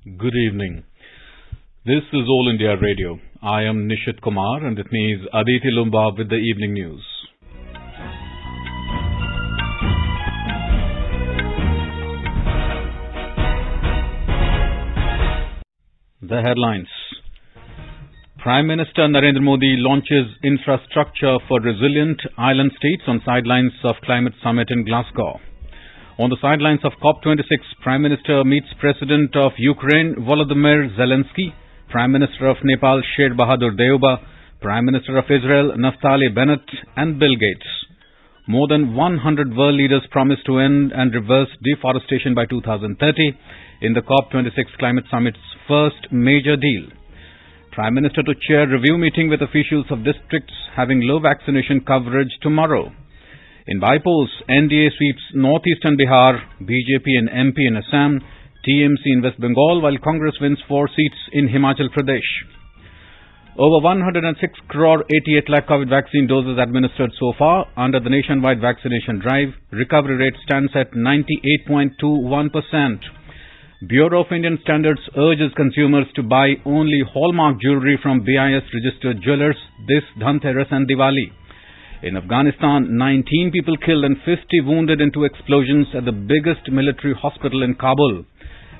Good evening. This is All India Radio. I am Nishit Kumar and with me is Aditi Lumba with the evening news. The headlines. Prime Minister Narendra Modi launches infrastructure for resilient island states on sidelines of climate summit in Glasgow. On the sidelines of COP26, Prime Minister meets President of Ukraine Volodymyr Zelensky, Prime Minister of Nepal Sher Bahadur Deuba, Prime Minister of Israel Naftali Bennett and Bill Gates. More than 100 world leaders promise to end and reverse deforestation by 2030 in the COP26 climate summit's first major deal. Prime Minister to chair review meeting with officials of districts having low vaccination coverage tomorrow. In bypolls, NDA sweeps northeastern Bihar, BJP and MP in Assam, TMC in West Bengal, while Congress wins 4 seats in Himachal Pradesh. Over 106 crore 88 lakh COVID vaccine doses administered so far under the nationwide vaccination drive. Recovery rate stands at 98.21%. Bureau of Indian Standards urges consumers to buy only hallmark jewellery from BIS registered jewellers this Dhanteras and Diwali. In Afghanistan, 19 people killed and 50 wounded in 2 explosions at the biggest military hospital in Kabul.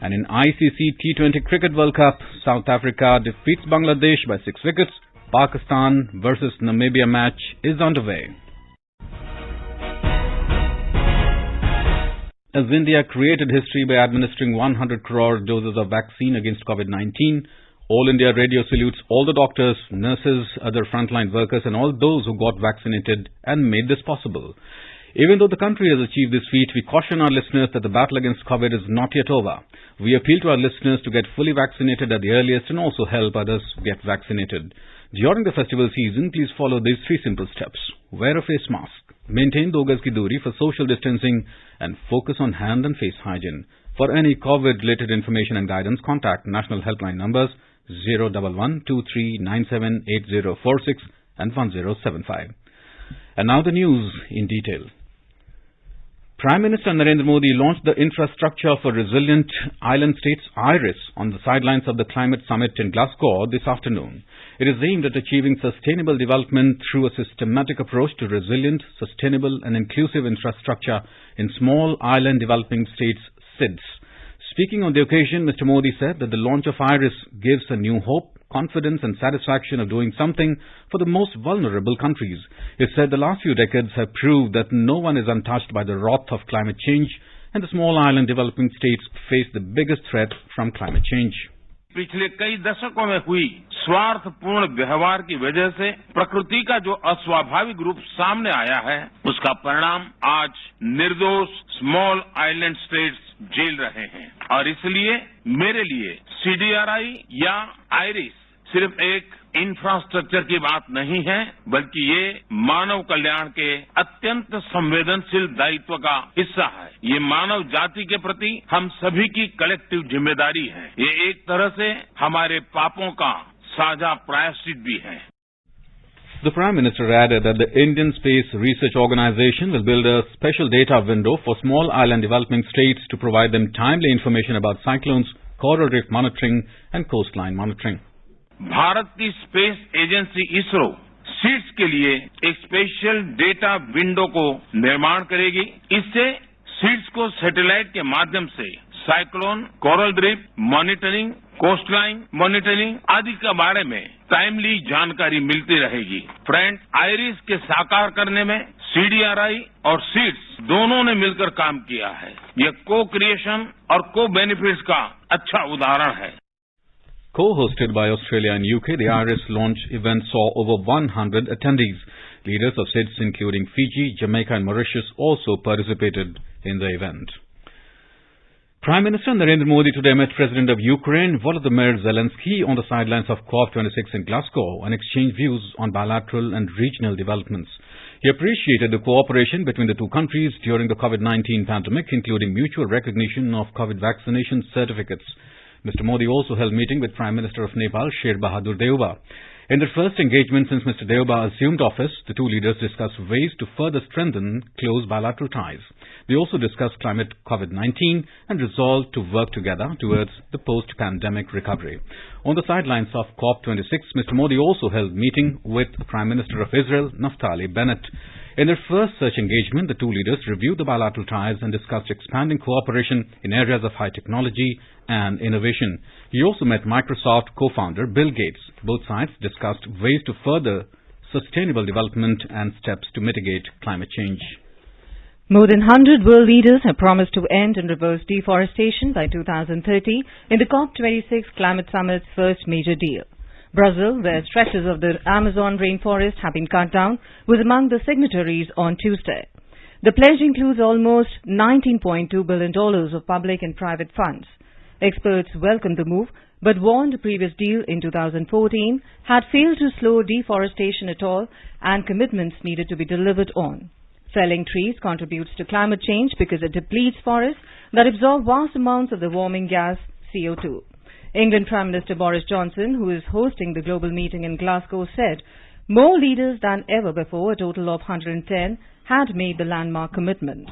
And in ICC T20 Cricket World Cup, South Africa defeats Bangladesh by 6 wickets. Pakistan versus Namibia match is underway. As India created history by administering 100 crore doses of vaccine against COVID-19, All India Radio salutes all the doctors, nurses, other frontline workers and all those who got vaccinated and made this possible. Even though the country has achieved this feat, we caution our listeners that the battle against COVID is not yet over. We appeal to our listeners to get fully vaccinated at the earliest and also help others get vaccinated. During the festival season, please follow these 3 simple steps. Wear a face mask. Maintain 2 gaz ki duri for social distancing and focus on hand and face hygiene. For any COVID-related information and guidance, contact national helpline numbers 011-2397-8046 and 1075. And now the news in detail. Prime Minister Narendra Modi launched the Infrastructure for Resilient Island States IRIS on the sidelines of the Climate Summit in Glasgow this afternoon. It is aimed at achieving sustainable development through a systematic approach to resilient, sustainable and inclusive infrastructure in small island developing states, SIDS. Speaking on the occasion, Mr. Modi said that the launch of IRIS gives a new hope, confidence and satisfaction of doing something for the most vulnerable countries. He said the last few decades have proved that no one is untouched by the wrath of climate change and the small island developing states face the biggest threat from climate change. पिछले कई दशकों में हुई स्वार्थपूर्ण व्यवहार की वजह से प्रकृति का जो अस्वाभाविक रूप सामने आया है, उसका परिणाम आज निर्दोष स्मॉल आइलैंड स्टेट्स झेल रहे हैं। और इसलिए मेरे लिए CDRI या आइरिस सिर्फ एक इंफ्रास्ट्रक्चर की बात नहीं है, बल्कि ये मानव कल्याण के अत्यंत संवेदनशील दायित्व का हिस्सा है। ये मानव जाति के प्रति हम सभी की कलेक्टिव जिम्मेदारी है। ये एक तरह से हमारे पापों का साझा प्रायश्चित भी है। The Prime Minister added that the Indian Space Research Organization will build a special data window for small island developing states to provide them timely information about cyclones, coral reef monitoring and coastline monitoring. Bharat की space agency ISRO seeds के लिए एक special data window को निर्माण करेगी। इससे seeds को satellite के माध्यम से cyclone, coral reef monitoring, coastline monitoring आदि के बारे में टाइमली जानकारी मिलती रहेगी। फ्रेंड, आइरिस के साकार करने में CDRI और सीड्स दोनों ने मिलकर काम किया है। यह को क्रिएशन और को बेनिफिट्स का अच्छा उदाहरण है। Co-hosted by Australia and UK, the IRIS launch event saw over 100 attendees. Leaders of SIDS including Fiji, Jamaica and Mauritius also participated in the event. Prime Minister Narendra Modi today met President of Ukraine Volodymyr Zelensky on the sidelines of COP26 in Glasgow and exchanged views on bilateral and regional developments. He appreciated the cooperation between the 2 countries during the COVID-19 pandemic, including mutual recognition of COVID vaccination certificates. Mr. Modi also held meeting with Prime Minister of Nepal, Sher Bahadur Deuba. In their first engagement since Mr. Deuba assumed office, the two leaders discussed ways to further strengthen close bilateral ties. They also discussed climate COVID-19 and resolved to work together towards the post-pandemic recovery. On the sidelines of COP26, Mr. Modi also held meeting with Prime Minister of Israel, Naftali Bennett. In their first such engagement, the two leaders reviewed the bilateral ties and discussed expanding cooperation in areas of high technology and innovation. He also met Microsoft co-founder Bill Gates. Both sides discussed ways to further sustainable development and steps to mitigate climate change. More than 100 world leaders have promised to end and reverse deforestation by 2030 in the COP26 Climate Summit's first major deal. Brazil, where stretches of the Amazon rainforest have been cut down, was among the signatories on Tuesday. The pledge includes almost $19.2 billion of public and private funds. Experts welcomed the move, but warned the previous deal in 2014 had failed to slow deforestation at all, and commitments needed to be delivered on. Felling trees contributes to climate change because it depletes forests that absorb vast amounts of the warming gas CO2. England Prime Minister Boris Johnson, who is hosting the global meeting in Glasgow, said more leaders than ever before, a total of 110, had made the landmark commitment.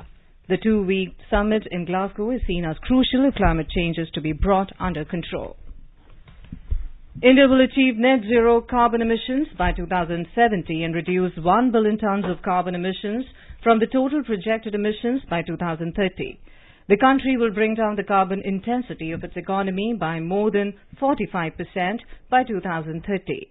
The two-week summit in Glasgow is seen as crucial if climate change is to be brought under control. India will achieve net zero carbon emissions by 2070 and reduce 1 billion tons of carbon emissions from the total projected emissions by 2030. The country will bring down the carbon intensity of its economy by more than 45% by 2030.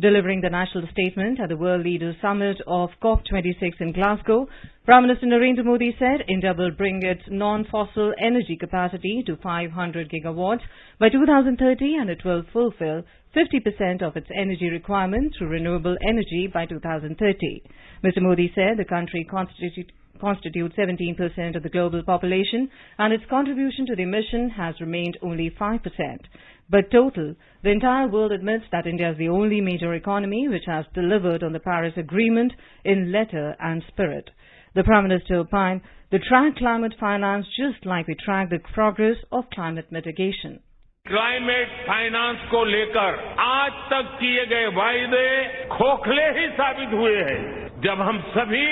Delivering the national statement at the World Leaders Summit of COP26 in Glasgow, Prime Minister Narendra Modi said India will bring its non-fossil energy capacity to 500 gigawatts by 2030 and it will fulfill 50% of its energy requirement through renewable energy by 2030. Mr. Modi said the country constitutes 17% of the global population and its contribution to the emission has remained only 5%. But total, the entire world admits that India is the only major economy which has delivered on the Paris Agreement in letter and spirit. The Prime Minister opined, "We track climate finance just like we track the progress of climate mitigation." Climate finance को लेकर आज तक किए गए वायदे खोखले ही साबित हुए हैं। जब हम सभी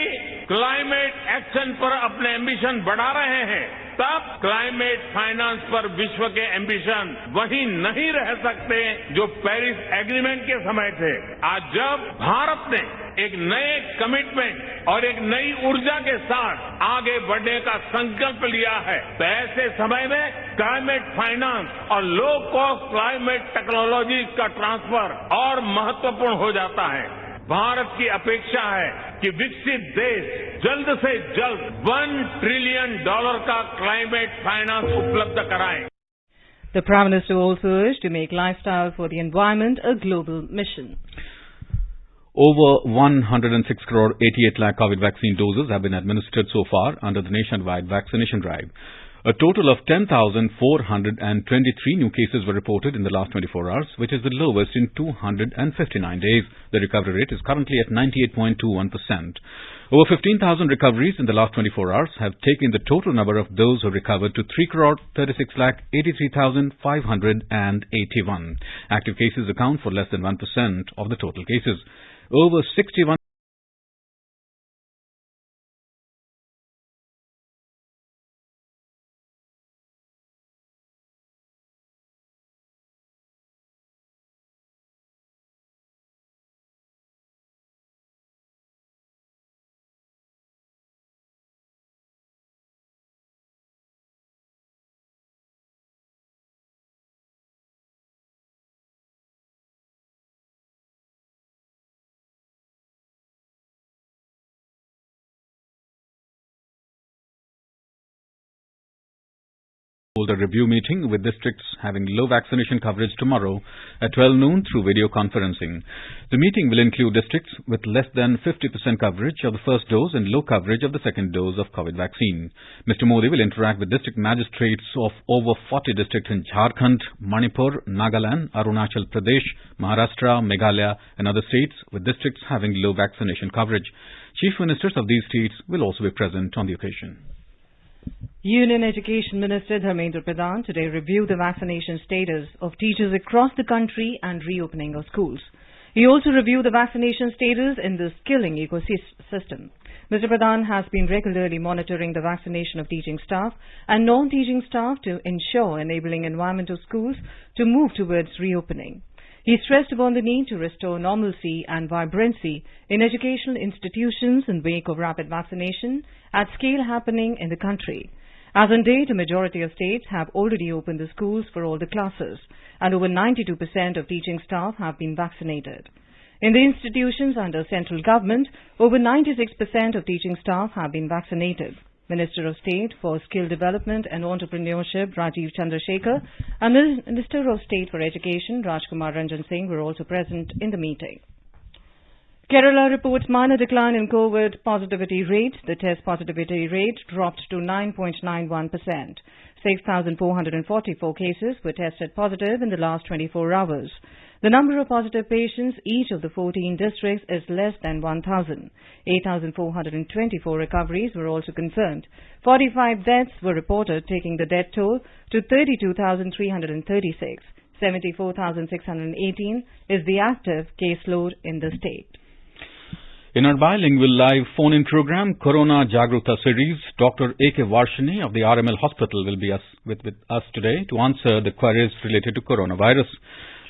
क्लाइमेट एक्शन पर अपने एम्बिशन बढ़ा रहे हैं, तब क्लाइमेट फाइनेंस पर विश्व के एम्बिशन वही नहीं रह सकते जो पेरिस एग्रीमेंट के समय थे। आज जब भारत ने एक नए कमिटमेंट और एक नई ऊर्जा के साथ आगे बढ़ने का संकल्प लिया है, तो ऐसे समय में क्लाइमेट फाइनेंस और लो कॉस्ट क्लाइमेट टेक्नोलॉजी का ट्रांसफर और महत्वपूर्ण हो जाता है। भारत की अपेक्षा है कि विकसित देश जल्द से जल्द $1 ट्रिलियन का क्लाइमेट फाइनेंस उपलब्ध कराएं। The Prime Minister also urged to make lifestyle for the environment a global mission. Over 106 crore 88 lakh COVID vaccine doses have been administered so far under the nationwide vaccination drive. A total of 10,423 new cases were reported in the last 24 hours, which is the lowest in 259 days. The recovery rate is currently at 98.21%. Over 15,000 recoveries in the last 24 hours have taken the total number of those who recovered to 3 crore 36 lakh 83,581. Active cases account for less than 1% of the total cases. Over 61hold a review meeting with districts having low vaccination coverage tomorrow at 12 noon through video conferencing. The meeting will include districts with less than 50% coverage of the first dose and low coverage of the second dose of COVID vaccine. Mr. Modi will interact with district magistrates of over 40 districts in Jharkhand, Manipur, Nagaland, Arunachal Pradesh, Maharashtra, Meghalaya and other states with districts having low vaccination coverage. Chief ministers of these states will also be present on the occasion. Union Education Minister Dharmendra Pradhan today reviewed the vaccination status of teachers across the country and reopening of schools. He also reviewed the vaccination status in the skilling ecosystem. Mr. Pradhan has been regularly monitoring the vaccination of teaching staff and non-teaching staff to ensure enabling environment of schools to move towards reopening. He stressed upon the need to restore normalcy and vibrancy in educational institutions in wake of rapid vaccination at scale happening in the country. As on date, a majority of states have already opened the schools for all the classes, and over 92% of teaching staff have been vaccinated. In the institutions under central government, over 96% of teaching staff have been vaccinated. Minister of State for Skill Development and Entrepreneurship Rajiv Chandrasekhar and Minister of State for Education Rajkumar Ranjan Singh were also present in the meeting. Kerala reports minor decline in COVID positivity rate. The test positivity rate dropped to 9.91%. 6,444 cases were tested positive in the last 24 hours. The number of positive patients each of the 14 districts is less than 1,000. 8,424 recoveries were also confirmed. 45 deaths were reported, taking the death toll to 32,336. 74,618 is the active caseload in the state. In our bilingual live phone-in program, Corona Jagrukta series, Dr. A.K. Varshini of the RML Hospital will be with us today to answer the queries related to coronavirus.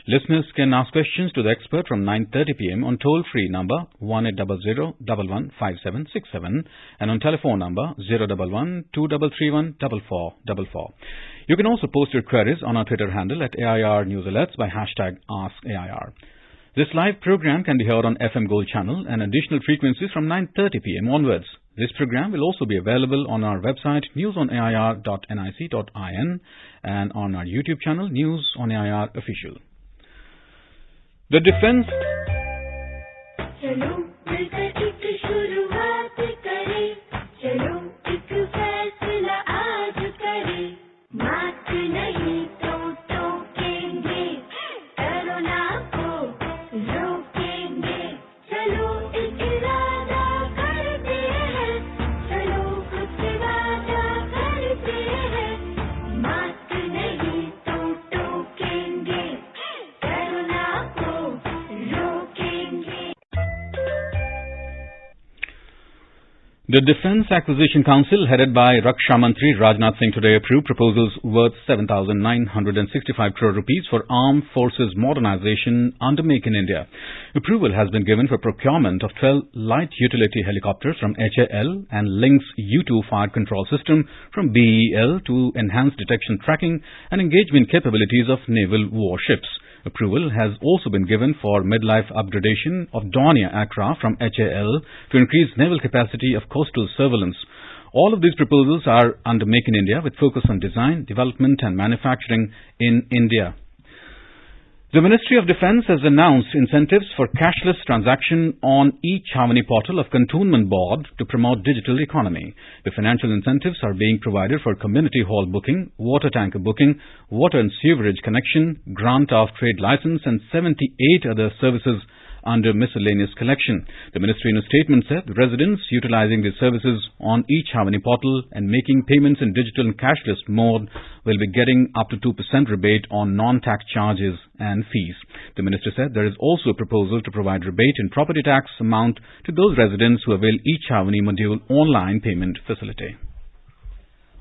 Listeners can ask questions to the expert from 9:30 p.m. on toll-free number 1800-115767 and on telephone number 011-2331-4444. You can also post your queries on our Twitter handle at AIR News Alerts by hashtag AskAIR. This live program can be heard on FM Gold channel and additional frequencies from 9:30 p.m. onwards. This program will also be available on our website newsonair.nic.in and on our YouTube channel News on AIR Official. The defense The Defence Acquisition Council, headed by Raksha Mantri Rajnath Singh, today approved proposals worth 7,965 crore rupees for armed forces modernization under Make in India. Approval has been given for procurement of 12 light utility helicopters from HAL and Lynx U-2 fire control system from BEL to enhance detection tracking and engagement capabilities of naval warships. Approval has also been given for midlife upgradation of Dornier aircraft from HAL to increase naval capacity of coastal surveillance. All of these proposals are under Make in India with focus on design, development and manufacturing in India. The Ministry of Defence has announced incentives for cashless transaction on e-Chhavani portal of Cantonment Board to promote digital economy. The financial incentives are being provided for community hall booking, water tanker booking, water and sewerage connection, grant of trade license and 78 other services under miscellaneous collection. The Ministry in a statement said residents utilizing these services on e-Chhavani portal and making payments in digital and cashless mode will be getting up to 2% rebate on non-tax charges and fees. The Minister said there is also a proposal to provide rebate in property tax amount to those residents who avail e-Chhavani module online payment facility.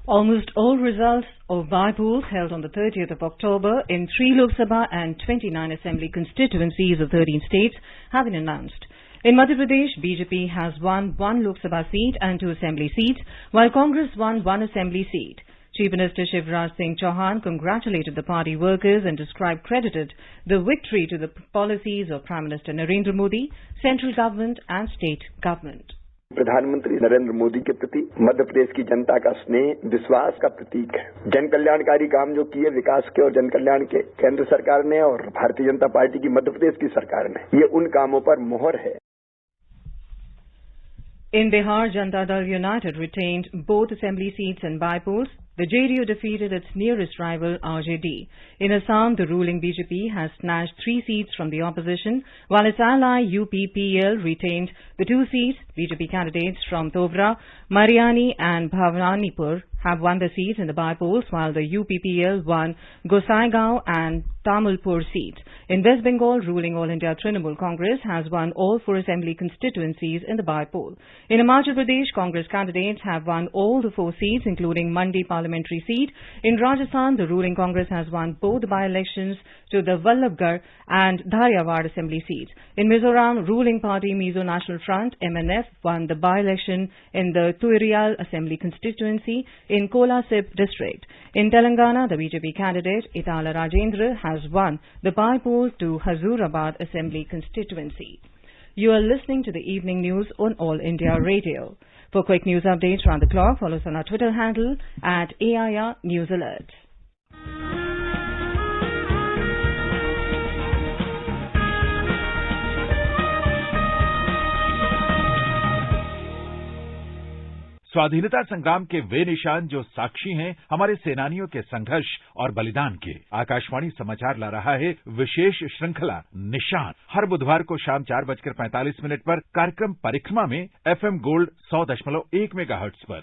Almost all results of by-polls held on the 30th of October in 3 Lok Sabha and 29 Assembly constituencies of 13 states have been announced. In Madhya Pradesh, BJP has won 1 Lok Sabha seat and 2 Assembly seats, while Congress won 1 Assembly seat. Chief Minister Shivraj Singh Chauhan congratulated the party workers and credited the victory to the policies of Prime Minister Narendra Modi, central government and state government. प्रधानमंत्री नरेंद्र मोदी के प्रति मध्य प्रदेश की जनता का स्नेह विश्वास का प्रतीक है। जन कल्याणकारी काम जो किए विकास के और जन कल्याण के केंद्र सरकार ने और भारतीय जनता पार्टी की मध्य प्रदेश की सरकार ने ये उन कामों पर मोहर है। In Bihar, Janata Dal United retained both assembly seats and by-polls. the JDU defeated its nearest rival RJD. In Assam, the ruling BJP has snatched 3 seats from the opposition, while its ally UPPL retained the 2 seats. BJP candidates from Tobra, Mariani and Bhavanipur have won the seats in the by-polls, while the UPPL won Gosaigaon and Tamulpur seats. In West Bengal, ruling All India Trinamool Congress has won all 4 assembly constituencies in the by-poll. In Himachal Pradesh, Congress candidates have won all the 4 seats, including Mandi parliamentary seat. In Rajasthan, the ruling Congress has won both the by-elections to the Vallabhgarh and Dhariawad assembly seats. In Mizoram, ruling party Mizo National Front (MNF) won the by-election in the Tuiriyal assembly constituency in Kolasip district. In Telangana, the BJP candidate Itala Rajendra has won the by-poll to Hazurabad assembly constituency. You are listening to the evening news on All India Radio. For quick news updates round the clock, follow us on our Twitter handle at AIR News Alert. स्वाधीनता संग्राम के वे निशान जो साक्षी हैं हमारे सेनानियों के संघर्ष और बलिदान के। आकाशवाणी समाचार ला रहा है विशेष श्रृंखला निशान। हर बुधवार को शाम 4:45 पर कार्यक्रम परिक्रमा में FM गोल्ड 100.1 मेगाहर्ट्ज पर।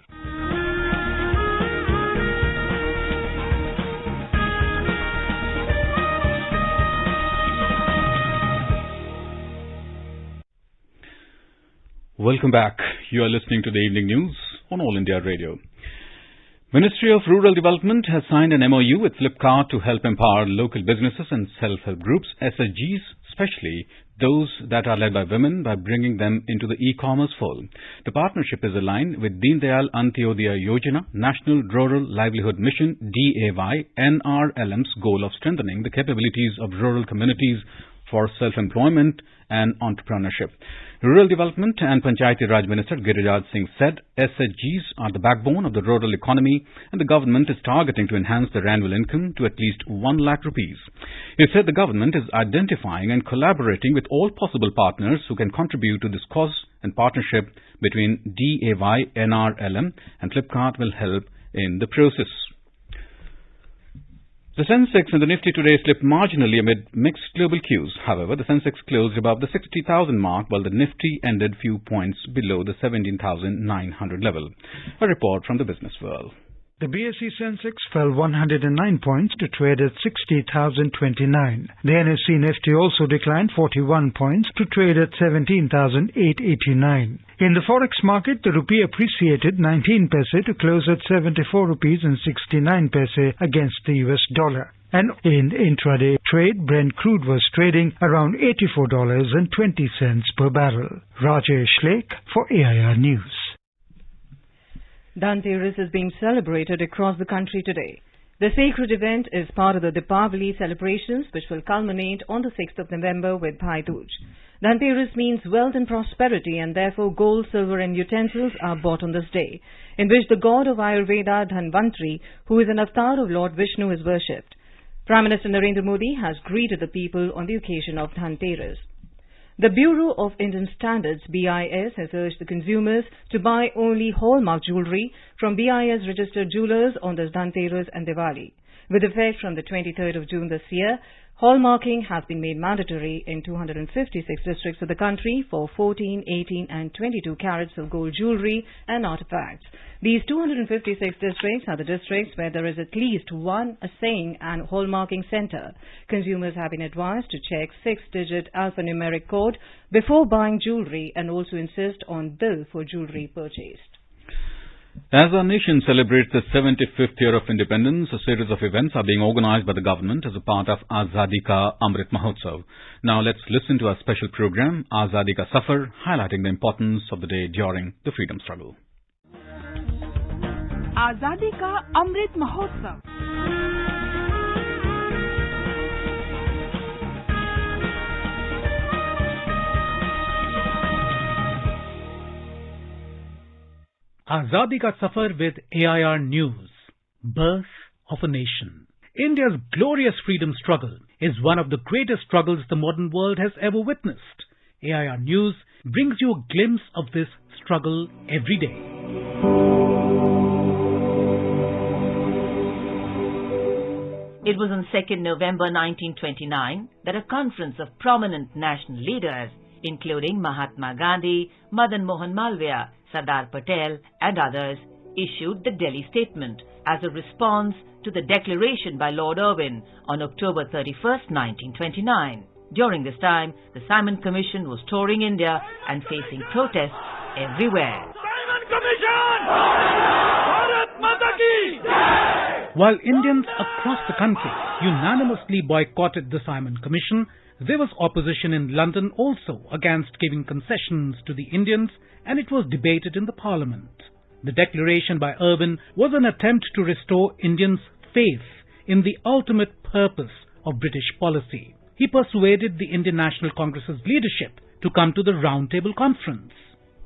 Welcome back. You are listening to the evening news on All India Radio. Ministry of Rural Development has signed an MOU with Flipkart to help empower local businesses and self-help groups, SHGs, especially those that are led by women, by bringing them into the e-commerce fold. The partnership is aligned with Deen Dayal Antyodaya Yojana, National Rural Livelihood Mission, DAY, NRLM's goal of strengthening the capabilities of rural communities for self-employment and entrepreneurship. Rural Development and Panchayati Raj Minister Giriraj Singh said SHGs are the backbone of the rural economy and the government is targeting to enhance their annual income to at least 1 lakh rupees. He said the government is identifying and collaborating with all possible partners who can contribute to this cause, and partnership between DAY, NRLM and Flipkart will help in the process. The Sensex and the Nifty today slipped marginally amid mixed global cues. However, the Sensex closed above the 60,000 mark while the Nifty ended few points below the 17,900 level. A report from the Business World. The BSE Sensex fell 109 points to trade at 60,029. The NSE Nifty also declined 41 points to trade at 17,889. In the forex market, the rupee appreciated 19 paise to close at 74 rupees and 69 paise against the US dollar. And in intraday trade, Brent crude was trading around $84.20 per barrel. Rajesh Lake for AIR News. Dhanteras is being celebrated across the country today. The sacred event is part of the Deepavali celebrations, which will culminate on the 6th of November with Bhai Dooj. Dhanteras means wealth and prosperity, and therefore gold, silver and utensils are bought on this day, in which the god of Ayurveda, Dhanvantri, who is an avatar of Lord Vishnu, is worshipped. Prime Minister Narendra Modi has greeted the people on the occasion of Dhanteras. The Bureau of Indian Standards, BIS, has urged the consumers to buy only hallmark jewellery from BIS registered jewellers on this Dhanteras and Diwali. With effect from the 23rd of June this year, hallmarking has been made mandatory in 256 districts of the country for 14, 18 and 22 carats of gold jewellery and artefacts. These 256 districts are the districts where there is at least one assaying and hallmarking centre. Consumers have been advised to check 6-digit alphanumeric code before buying jewellery and also insist on bill for jewellery purchased. As our nation celebrates the 75th year of independence, a series of events are being organized by the government as a part of Azadi Ka Amrit Mahotsav. Now let's listen to our special program, Azadi Ka Safar, highlighting the importance of the day during the freedom struggle. Azadi Ka Amrit Mahotsav. Azadi Ka Safar with AIR News. Birth of a Nation. India's glorious freedom struggle is one of the greatest struggles the modern world has ever witnessed. AIR News brings you a glimpse of this struggle every day. It was on 2nd November 1929 that a conference of prominent national leaders, including Mahatma Gandhi, Madan Mohan Malviya, Sardar Patel and others, issued the Delhi Statement as a response to the declaration by Lord Irwin on October 31st, 1929. During this time, the Simon Commission was touring India and facing protests everywhere. Simon Commission! Bharat Mata ki Jai! While Indians across the country unanimously boycotted the Simon Commission, there was opposition in London also against giving concessions to the Indians, and it was debated in the Parliament. The declaration by Irwin was an attempt to restore Indians' faith in the ultimate purpose of British policy. He persuaded the Indian National Congress's leadership to come to the Round Table Conference.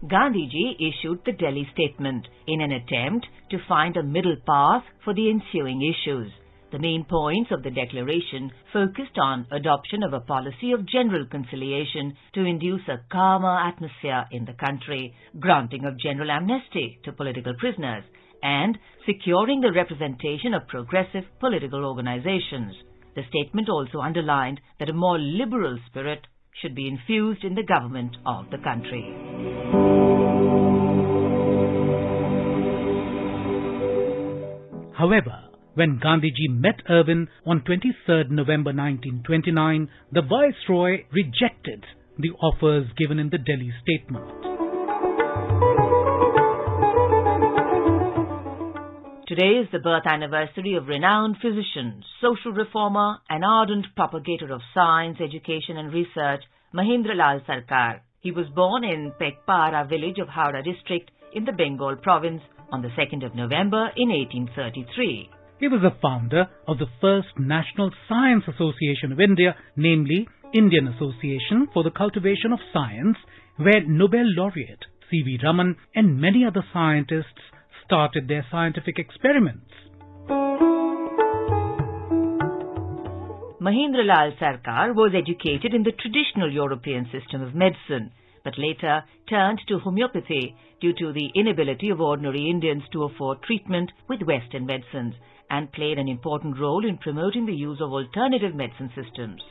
Gandhiji issued the Delhi Statement in an attempt to find a middle path for the ensuing issues. The main points of the declaration focused on adoption of a policy of general conciliation to induce a calmer atmosphere in the country, granting of general amnesty to political prisoners, and securing the representation of progressive political organizations. The statement also underlined that a more liberal spirit should be infused in the government of the country. However, when Gandhiji met Irwin on 23rd November 1929, the Viceroy rejected the offers given in the Delhi Statement. Today is the birth anniversary of renowned physician, social reformer and ardent propagator of science, education and research, Mahendralal Sarkar. He was born in Pekpara village of Howrah district in the Bengal province on the 2nd of November in 1833. He was the founder of the first National Science Association of India, namely Indian Association for the Cultivation of Science, where Nobel laureate C.V. Raman and many other scientists started their scientific experiments. Mahendralal Sarkar was educated in the traditional European system of medicine, but later turned to homeopathy due to the inability of ordinary Indians to afford treatment with Western medicines, and played an important role in promoting the use of alternative medicine systems.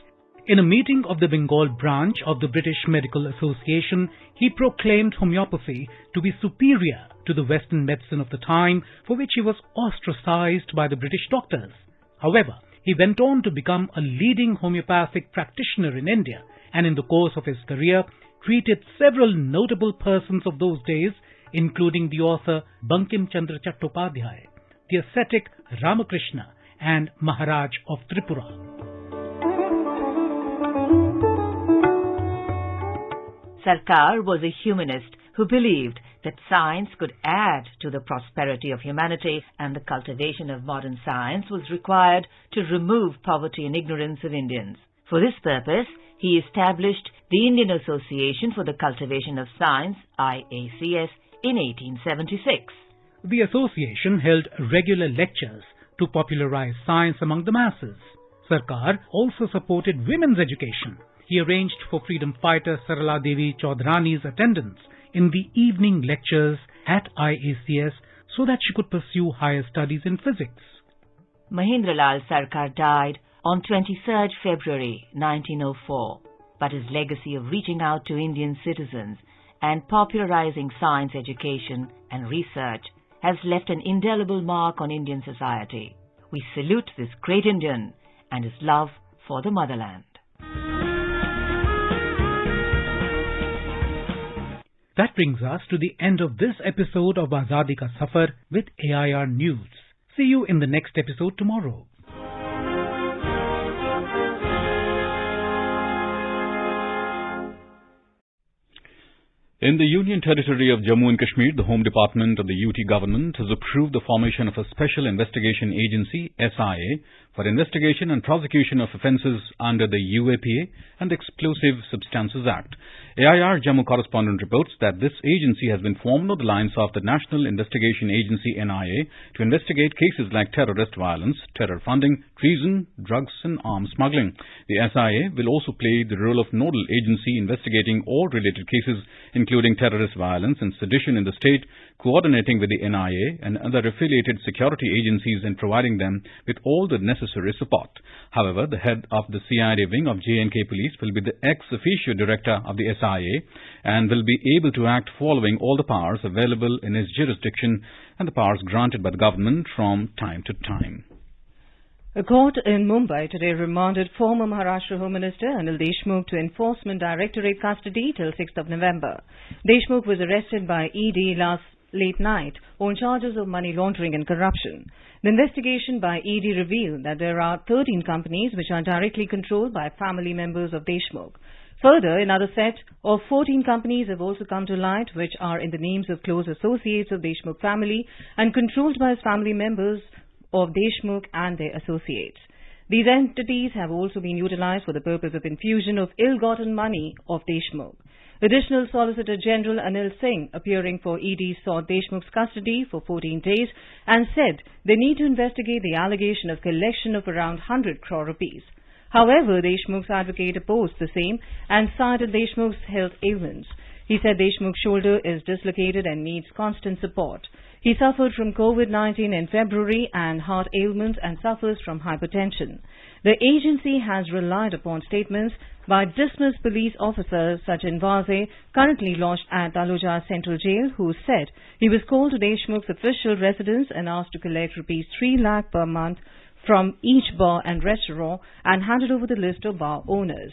In a meeting of the Bengal branch of the British Medical Association, he proclaimed homeopathy to be superior to the Western medicine of the time, for which he was ostracized by the British doctors. However, he went on to become a leading homeopathic practitioner in India, and in the course of his career, treated several notable persons of those days, including the author Bankim Chandra Chattopadhyay, the ascetic Ramakrishna, and Maharaj of Tripura. Sarkar was a humanist who believed that science could add to the prosperity of humanity, and the cultivation of modern science was required to remove poverty and ignorance of Indians. For this purpose, he established the Indian Association for the Cultivation of Science, IACS, in 1876. The association held regular lectures to popularize science among the masses. Sarkar also supported women's education. He arranged for freedom fighter Sarala Devi Chaudhrani's attendance in the evening lectures at IACS so that she could pursue higher studies in physics. Mahendralal Sarkar died on 23rd February 1904, but his legacy of reaching out to Indian citizens and popularizing science education and research has left an indelible mark on Indian society. We salute this great Indian and his love for the motherland. That brings us to the end of this episode of Azadi Ka Safar with AIR News. See you in the next episode tomorrow. In the Union Territory of Jammu and Kashmir, the Home Department of the UT government has approved the formation of a Special Investigation Agency, SIA, for investigation and prosecution of offences under the UAPA and Explosive Substances Act. AIR Jammu correspondent reports that this agency has been formed on the lines of the National Investigation Agency, NIA, to investigate cases like terrorist violence, terror funding, treason, drugs and arms smuggling. The SIA will also play the role of nodal agency investigating all related cases in including terrorist violence and sedition in the state, coordinating with the NIA and other affiliated security agencies and providing them with all the necessary support. However, the head of the CID wing of J&K Police will be the ex-officio director of the SIA and will be able to act following all the powers available in his jurisdiction and the powers granted by the government from time to time. A court in Mumbai today remanded former Maharashtra Home Minister Anil Deshmukh to Enforcement Directorate custody till 6th of November. Deshmukh was arrested by ED last late night on charges of money laundering and corruption. The investigation by ED revealed that there are 13 companies which are directly controlled by family members of Deshmukh. Further, another set of 14 companies have also come to light which are in the names of close associates of Deshmukh family and controlled by his family members of Deshmukh and their associates. These entities have also been utilized for the purpose of infusion of ill-gotten money of Deshmukh. Additional Solicitor General Anil Singh, appearing for ED, sought Deshmukh's custody for 14 days and said they need to investigate the allegation of collection of around 100 crore rupees. However, Deshmukh's advocate opposed the same and cited Deshmukh's health ailments. He said Deshmukh's shoulder is dislocated and needs constant support. He suffered from COVID-19 in February and heart ailments and suffers from hypertension. The agency has relied upon statements by dismissed police officers Sachin Vaze, currently lodged at Taloja Central Jail, who said he was called to Deshmukh's official residence and asked to collect rupees 3 lakh per month from each bar and restaurant and handed over the list of bar owners.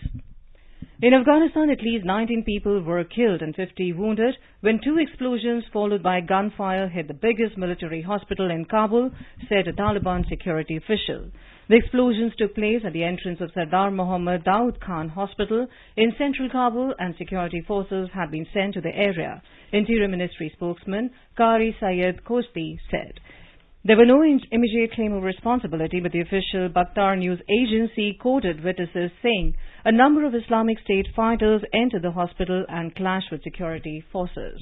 In Afghanistan, at least 19 people were killed and 50 wounded when 2 explosions followed by gunfire hit the biggest military hospital in Kabul, said a Taliban security official. The explosions took place at the entrance of Sardar Mohammad Daud Khan Hospital in central Kabul, and security forces have been sent to the area, Interior Ministry spokesman Qari Syed Khosti said. There were no immediate claim of responsibility, but the official Bakhtar News Agency quoted witnesses saying a number of Islamic State fighters entered the hospital and clashed with security forces.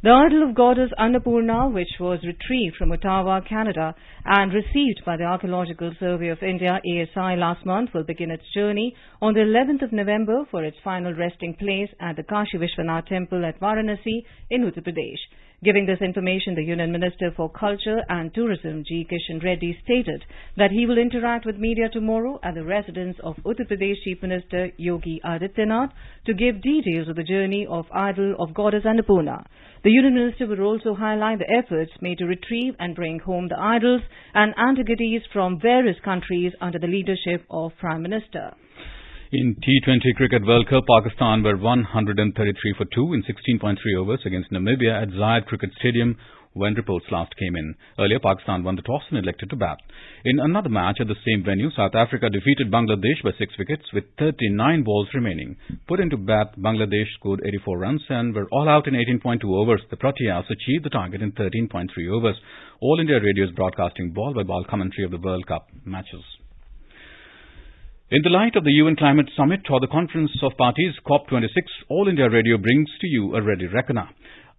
The idol of goddess Annapurna, which was retrieved from Ottawa, Canada, and received by the Archaeological Survey of India, ASI, last month, will begin its journey on the 11th of November for its final resting place at the Kashi Vishwanath Temple at Varanasi in Uttar Pradesh. Giving this information, the Union Minister for Culture and Tourism, G. Kishan Reddy, stated that he will interact with media tomorrow at the residence of Uttar Pradesh Chief Minister Yogi Adityanath to give details of the journey of idol of goddess Annapurna. The Union Minister will also highlight the efforts made to retrieve and bring home the idols and antiquities from various countries under the leadership of Prime Minister. In T20 Cricket World Cup, Pakistan were 133 for 2 in 16.3 overs against Namibia at Zayed Cricket Stadium when reports last came in. Earlier, Pakistan won the toss and elected to bat. In another match at the same venue, South Africa defeated Bangladesh by 6 wickets with 39 balls remaining. Put into bat, Bangladesh scored 84 runs and were all out in 18.2 overs. The Proteas achieved the target in 13.3 overs. All India Radio is broadcasting ball-by-ball commentary of the World Cup matches. In the light of the UN Climate Summit or the Conference of Parties COP26, All India Radio brings to you a ready reckoner.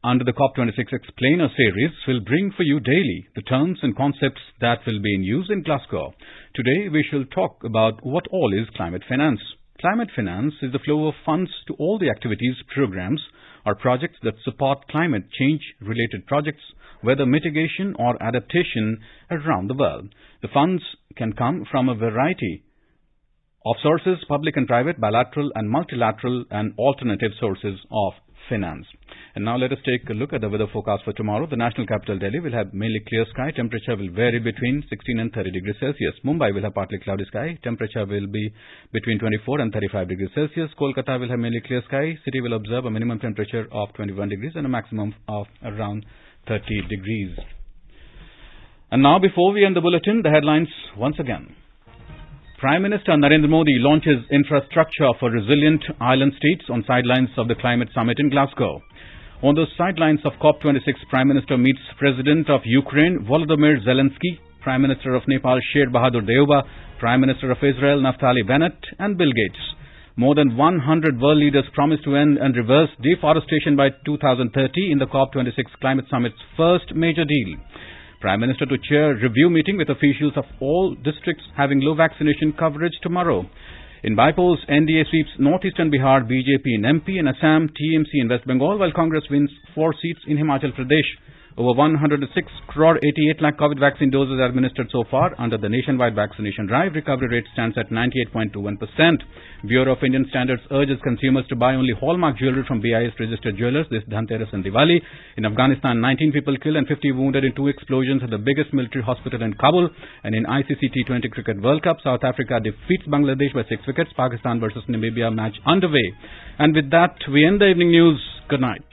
Under the COP26 Explainer series, we'll bring for you daily the terms and concepts that will be in use in Glasgow. Today, we shall talk about what all is climate finance. Climate finance is the flow of funds to all the activities, programs, or projects that support climate change-related projects, whether mitigation or adaptation around the world. The funds can come from a variety of sources, public and private, bilateral and multilateral, and alternative sources of finance. And now let us take a look at the weather forecast for tomorrow. The national capital Delhi will have mainly clear sky. Temperature will vary between 16 and 30 degrees Celsius. Mumbai will have partly cloudy sky. Temperature will be between 24 and 35 degrees Celsius. Kolkata will have mainly clear sky. City will observe a minimum temperature of 21 degrees and a maximum of around 30 degrees. And now, before we end the bulletin, the headlines once again. Prime Minister Narendra Modi launches infrastructure for resilient island states on sidelines of the climate summit in Glasgow. On the sidelines of COP26, Prime Minister meets President of Ukraine Volodymyr Zelensky, Prime Minister of Nepal Sher Bahadur Deuba, Prime Minister of Israel Naftali Bennett, and Bill Gates. More than 100 world leaders promise to end and reverse deforestation by 2030 in the COP26 climate summit's first major deal. Prime Minister to chair review meeting with officials of all districts having low vaccination coverage tomorrow. In by-polls, NDA sweeps northeastern Bihar, BJP in MP, and Assam, TMC in West Bengal, while Congress wins 4 seats in Himachal Pradesh. Over 106 crore 88 lakh COVID vaccine doses are administered so far under the nationwide vaccination drive. Recovery rate stands at 98.21%. Bureau of Indian Standards urges consumers to buy only hallmark jewelry from BIS registered jewelers this Dhanteras and Diwali. In Afghanistan, 19 people killed and 50 wounded in 2 explosions at the biggest military hospital in Kabul. And in ICC T20 Cricket World Cup, South Africa defeats Bangladesh by 6 wickets. Pakistan versus Namibia match underway. And with that, we end the evening news. Good night.